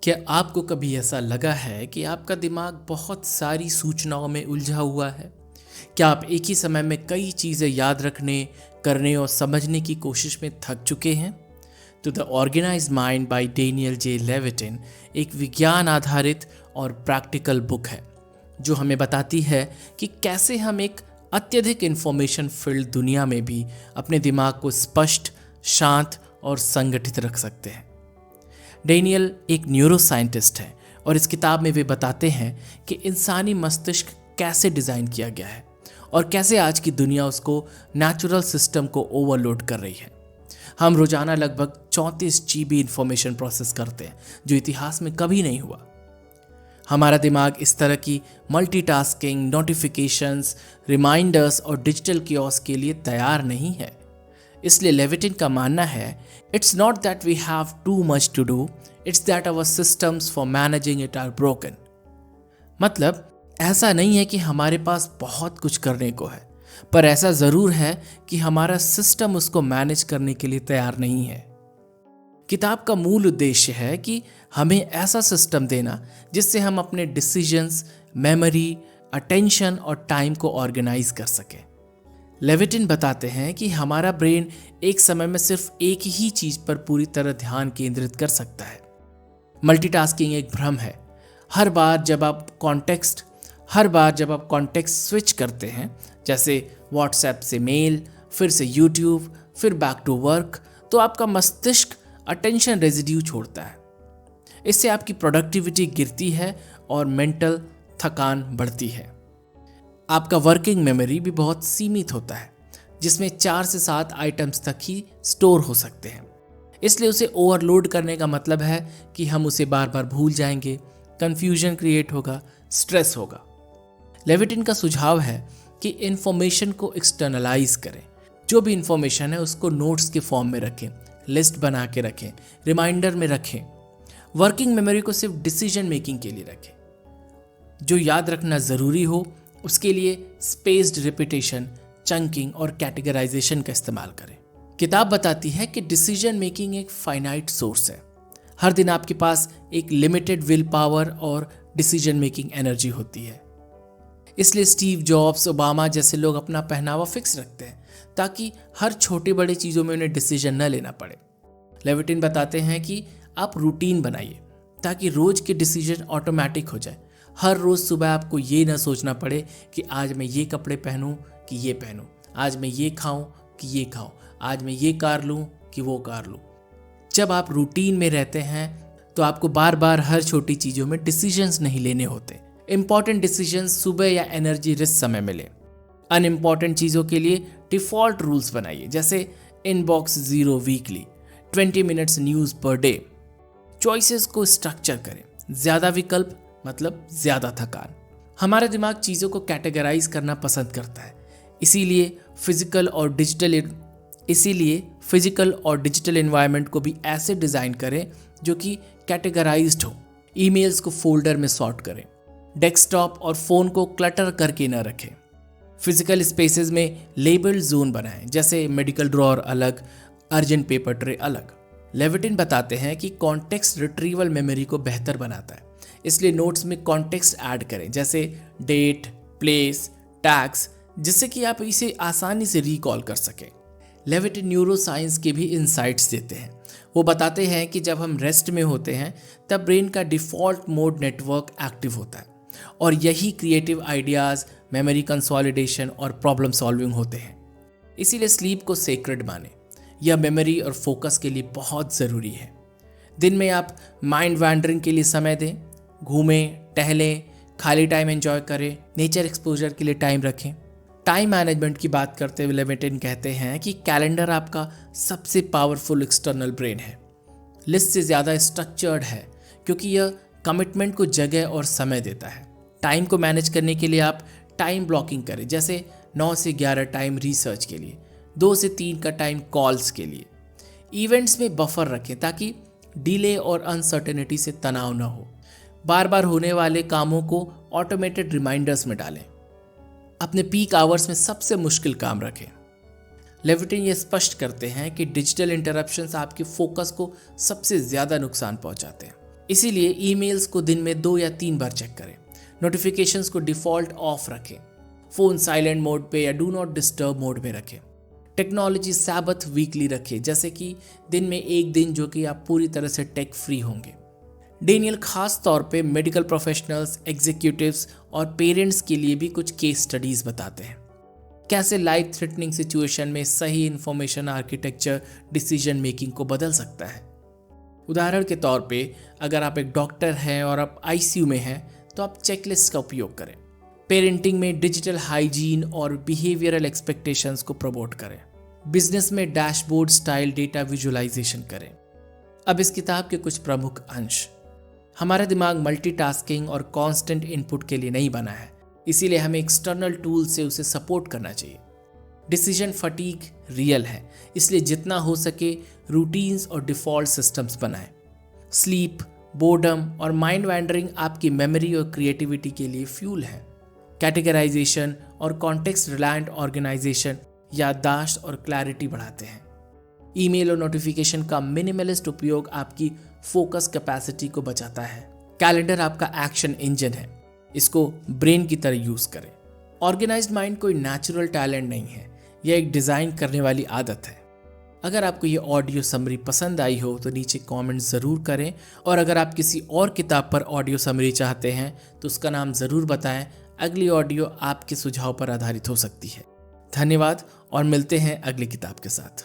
क्या आपको कभी ऐसा लगा है कि आपका दिमाग बहुत सारी सूचनाओं में उलझा हुआ है? क्या आप एक ही समय में कई चीज़ें याद रखने, करने और समझने की कोशिश में थक चुके हैं? तो the organised mind by Daniel J Levitin एक विज्ञान आधारित और प्रैक्टिकल बुक है जो हमें बताती है कि कैसे हम एक अत्यधिक इंफॉर्मेशन फिल्ड दुनिया में भी अपने दिमाग को स्पष्ट, शांत और संगठित रख सकते हैं। डेनियल एक न्यूरो साइंटिस्ट है और इस किताब में वे बताते हैं कि इंसानी मस्तिष्क कैसे डिज़ाइन किया गया है और कैसे आज की दुनिया उसको नेचुरल सिस्टम को ओवरलोड कर रही है। हम रोजाना लगभग 34 GB इंफॉर्मेशन प्रोसेस करते हैं जो इतिहास में कभी नहीं हुआ। हमारा दिमाग इस तरह की मल्टीटास्किंग, नोटिफिकेशंस, रिमाइंडर्स और डिजिटल कियोस्क के लिए तैयार नहीं है। इसलिए लेविटिन का मानना है, it's not that we have too much to do, it's that our systems for managing it are broken. मतलब ऐसा नहीं है कि हमारे पास बहुत कुछ करने को है, पर ऐसा ज़रूर है कि हमारा सिस्टम उसको मैनेज करने के लिए तैयार नहीं है। किताब का मूल उद्देश्य है कि हमें ऐसा सिस्टम देना जिससे हम अपने डिसीजंस, मेमोरी, अटेंशन और टाइम को ऑर्गेनाइज कर सकें। लेविटिन बताते हैं कि हमारा ब्रेन एक समय में सिर्फ एक ही चीज पर पूरी तरह ध्यान केंद्रित कर सकता है। मल्टीटास्किंग एक भ्रम है। हर बार जब आप कॉन्टेक्स्ट स्विच करते हैं, जैसे व्हाट्सएप से मेल, फिर से यूट्यूब, फिर बैक टू वर्क, तो आपका मस्तिष्क अटेंशन रेजिड्यू छोड़ता है। इससे आपकी प्रोडक्टिविटी गिरती है और मेंटल थकान बढ़ती है। आपका वर्किंग मेमोरी भी बहुत सीमित होता है, जिसमें 4 से 7 आइटम्स तक ही स्टोर हो सकते हैं। इसलिए उसे ओवरलोड करने का मतलब है कि हम उसे बार बार भूल जाएंगे, कंफ्यूजन क्रिएट होगा, स्ट्रेस होगा। लेविटिन का सुझाव है कि इंफॉर्मेशन को एक्सटर्नलाइज करें। जो भी इंफॉर्मेशन है उसको नोट्स के फॉर्म में रखें, लिस्ट बना के रखें, रिमाइंडर में रखें। वर्किंग मेमोरी को सिर्फ डिसीजन मेकिंग के लिए रखें। जो याद रखना ज़रूरी हो उसके लिए स्पेस्ड रिपीटेशन, चंकिंग और कैटेगराइजेशन का इस्तेमाल करें। किताब बताती है कि डिसीजन मेकिंग एक फाइनाइट सोर्स है। हर दिन आपके पास एक लिमिटेड विल पावर और डिसीजन मेकिंग एनर्जी होती है। इसलिए स्टीव जॉब्स, ओबामा जैसे लोग अपना पहनावा फिक्स रखते हैं ताकि हर छोटी बड़ी चीज़ों में उन्हें डिसीजन न लेना पड़े। लेविटिन बताते हैं कि आप रूटीन बनाइए ताकि रोज के डिसीजन ऑटोमेटिक हो जाए। हर रोज सुबह आपको ये ना सोचना पड़े कि आज मैं ये कपड़े पहनूं कि ये पहनूं, आज मैं ये खाऊं कि ये खाऊं, आज मैं ये कार लूं कि वो कार लूं। जब आप रूटीन में रहते हैं तो आपको बार बार हर छोटी चीज़ों में डिसीजंस नहीं लेने होते। इंपॉर्टेंट डिसीजंस सुबह या एनर्जी रिच समय में लें। अनइम्पॉर्टेंट चीज़ों के लिए डिफ़ॉल्ट रूल्स बनाइए, जैसे inbox 0 weekly, 20 minutes news per day. Choices को स्ट्रक्चर करें। ज़्यादा विकल्प मतलब ज़्यादा थकान। हमारा दिमाग चीज़ों को कैटेगराइज करना पसंद करता है, इसीलिए फिजिकल और डिजिटल एनवायरनमेंट को भी ऐसे डिज़ाइन करें जो कि कैटेगराइज्ड हो। ईमेल्स को फोल्डर में सॉर्ट करें। डेस्कटॉप और फ़ोन को क्लटर करके न रखें। फिजिकल स्पेसेस में लेबल्ड जोन बनाएं, जैसे मेडिकल ड्रॉअर अलग, अर्जेंट पेपर ट्रे अलग। लेविटिन बताते हैं कि कॉन्टेक्स्ट रिट्रीवल मेमोरी को बेहतर बनाता है, इसलिए नोट्स में कॉन्टेक्स्ट ऐड करें, जैसे डेट, प्लेस, टैग्स, जिससे कि आप इसे आसानी से रिकॉल कर सकें। लेविटिन न्यूरो साइंस के भी इंसाइट्स देते हैं। वो बताते हैं कि जब हम रेस्ट में होते हैं तब ब्रेन का डिफ़ॉल्ट मोड नेटवर्क एक्टिव होता है और यही क्रिएटिव आइडियाज़, मेमोरी कंसोलिडेशन और प्रॉब्लम सॉल्विंग होते हैं। इसीलिए स्लीप को सेक्रेड माने। यह मेमोरी और फोकस के लिए बहुत ज़रूरी है। दिन में आप माइंड वैंडरिंग के लिए समय दें, घूमें, टहलें, खाली टाइम एंजॉय करें, नेचर एक्सपोजर के लिए टाइम रखें। टाइम मैनेजमेंट की बात करते हुए लेविटिन कहते हैं कि कैलेंडर आपका सबसे पावरफुल एक्सटर्नल ब्रेन है। लिस्ट से ज़्यादा स्ट्रक्चर्ड है क्योंकि यह कमिटमेंट को जगह और समय देता है। टाइम को मैनेज करने के लिए आप टाइम ब्लॉकिंग करें, जैसे 9 से 11 टाइम रिसर्च के लिए, 2 से 3 का टाइम कॉल्स के लिए। इवेंट्स में बफर रखें ताकि डिले और अनसर्टेनिटी से तनाव न हो। बार बार होने वाले कामों को ऑटोमेटेड रिमाइंडर्स में डालें। अपने पीक आवर्स में सबसे मुश्किल काम रखें। लेविटिन ये स्पष्ट करते हैं कि डिजिटल इंटरप्शंस आपके फोकस को सबसे ज़्यादा नुकसान पहुंचाते हैं। इसीलिए ईमेल्स को दिन में 2 या 3 बार चेक करें। नोटिफिकेशंस को डिफ़ॉल्ट ऑफ रखें। फ़ोन साइलेंट मोड पे या डू नॉट डिस्टर्ब मोड में रखें। टेक्नोलॉजी सैबथ वीकली रखें, जैसे कि दिन में एक दिन जो कि आप पूरी तरह से टेक फ्री होंगे। डेनियल खास तौर पे मेडिकल प्रोफेशनल्स, एग्जीक्यूटिव्स और पेरेंट्स के लिए भी कुछ केस स्टडीज़ बताते हैं। कैसे लाइफ थ्रेटनिंग सिचुएशन में सही इंफॉर्मेशन आर्किटेक्चर डिसीजन मेकिंग को बदल सकता है। उदाहरण के तौर पे अगर आप एक डॉक्टर हैं और आप आईसीयू में हैं तो आप चेकलिस्ट का उपयोग करें। पेरेंटिंग में डिजिटल हाइजीन और बिहेवियरल एक्सपेक्टेशंस को प्रमोट करें। बिजनेस में डैशबोर्ड स्टाइल डेटा विजुअलाइजेशन करें। अब इस किताब के कुछ प्रमुख अंश। हमारा दिमाग मल्टीटास्किंग और कांस्टेंट इनपुट के लिए नहीं बना है, इसीलिए हमें एक्सटर्नल टूल से उसे सपोर्ट करना चाहिए। डिसीजन फटीग रियल है, इसलिए जितना हो सके रूटीन्स और डिफ़ॉल्ट सिस्टम्स बनाएं। स्लीप, बोर्डम और माइंड वैंडरिंग आपकी मेमोरी और क्रिएटिविटी के लिए फ्यूल है। कैटेगराइजेशन और कॉन्टेक्स्ट रिलायंट ऑर्गेनाइजेशन याददाश्त और क्लैरिटी बढ़ाते हैं। ईमेल और नोटिफिकेशन का मिनिमलिस्ट उपयोग आपकी फोकस कैपेसिटी को बचाता है। कैलेंडर आपका एक्शन इंजन है, इसको ब्रेन की तरह यूज़ करें। ऑर्गेनाइज्ड माइंड कोई नेचुरल टैलेंट नहीं है, यह एक डिज़ाइन करने वाली आदत है। अगर आपको ये ऑडियो समरी पसंद आई हो तो नीचे कमेंट ज़रूर करें, और अगर आप किसी और किताब पर ऑडियो समरी चाहते हैं तो उसका नाम ज़रूर बताएं। अगली ऑडियो आपके सुझाव पर आधारित हो सकती है। धन्यवाद और मिलते हैं अगली किताब के साथ।